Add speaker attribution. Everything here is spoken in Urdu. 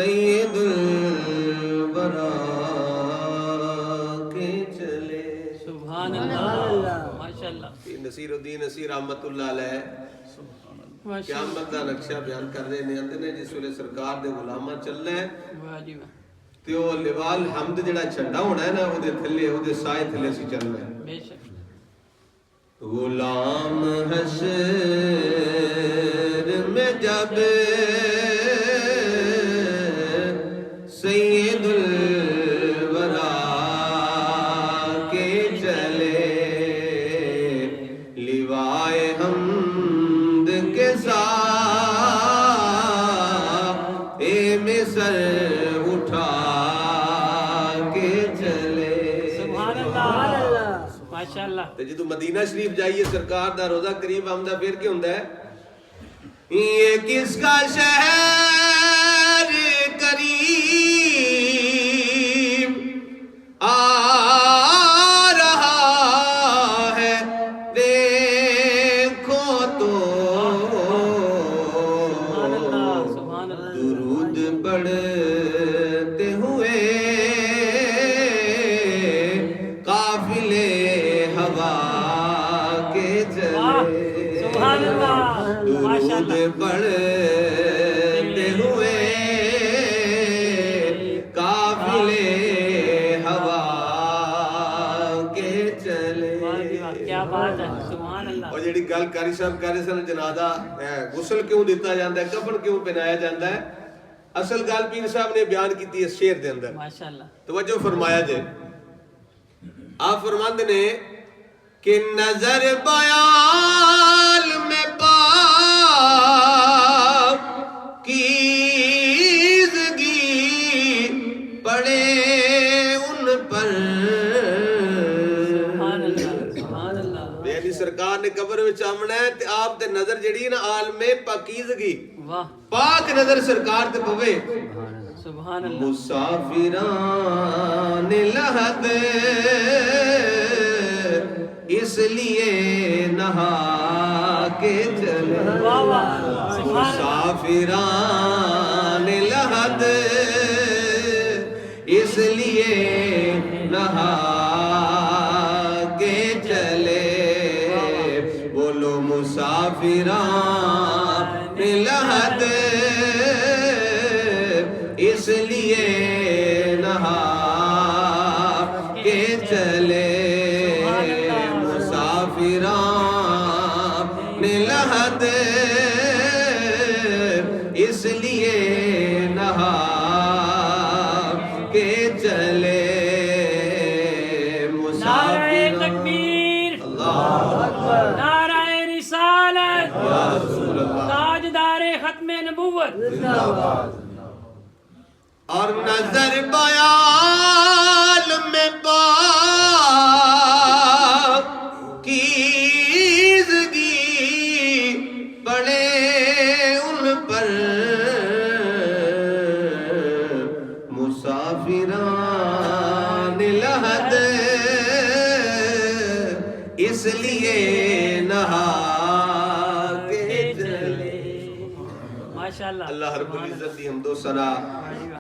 Speaker 1: سید الورا کے چلے.
Speaker 2: سبحان اللہ ماشاءاللہ.
Speaker 1: نصیر الدین نصیر رحمت اللہ علیہ قیامت دا نقشہ بیان کر رہے ہیں. اندر نے جس ویلے سرکار دے غلامہ چلنا ہے تے او لوال حمد جڑا چھڈا ہونا ہے نا او دے تھلے او دے سائے تھلے سی چلنا ہے.
Speaker 2: بے شک.
Speaker 1: غلام حشر میں جب سید الورا کے چلے لیوائے حمد کے ساتھ اے مصر اٹھا کے چلے.
Speaker 2: سبحان اللہ ماشاءاللہ.
Speaker 1: جدو مدینہ شریف جائیے سرکار دا روزہ قریب آمدہ پھر کیا ہوندہ ہے یہ کس کا شہر قریب آ رہا ہے دیکھو تو درود پڑھتے ہوئے قافلے ہوا کے چلے.
Speaker 2: سبحان اللہ
Speaker 1: درود پڑھتے ہوئے قافلے ہوا کے چلے.
Speaker 2: کیا بات ہے. سبحان اللہ.
Speaker 1: اور جڑی گل کاری صاحب کہہ رہے سن جنازہ غسل کیوں دیتا جاتا ہے کفن کیوں پہنایا جاتا ہے اصل گل پیر صاحب نے بیان کی ہے شعر دے اندر.
Speaker 2: ماشاءاللہ.
Speaker 1: توجہ فرمایا جائے. آپ فرماندے نے کہ نظر بیال میں پاکیزگی پڑے ان پر.
Speaker 2: سبحان اللہ سبحان اللہ.
Speaker 1: یعنی سرکار نے قبر وچ آمنا ہے تے آپ تے نظر جڑی ہے نا عالم پاکیزگی
Speaker 2: واہ
Speaker 1: پاک نظر سرکار تے پوے.
Speaker 2: سبحان اللہ.
Speaker 1: مسافران لحد اس لیے نہا کے چلے. مسافران لحد اس لیے نہا کے چلے. بولو مسافران لحد اس لیے نہا کے چلے. مسافران لحد اس لیے نہا کے چلے.
Speaker 2: نعرہ تکبیر.
Speaker 1: اللہ اکبر.
Speaker 2: نعرہ رسالت.
Speaker 1: یا رسول اللہ.
Speaker 2: تاجدار ختم نبوت.
Speaker 1: اور نظر بیال میں پاکیزگی پڑے ان پر مسافران لحد اس لیے نہا کے چلے.
Speaker 2: ماشاءاللہ.
Speaker 1: اللہ رب العزت دی حمد و ثنا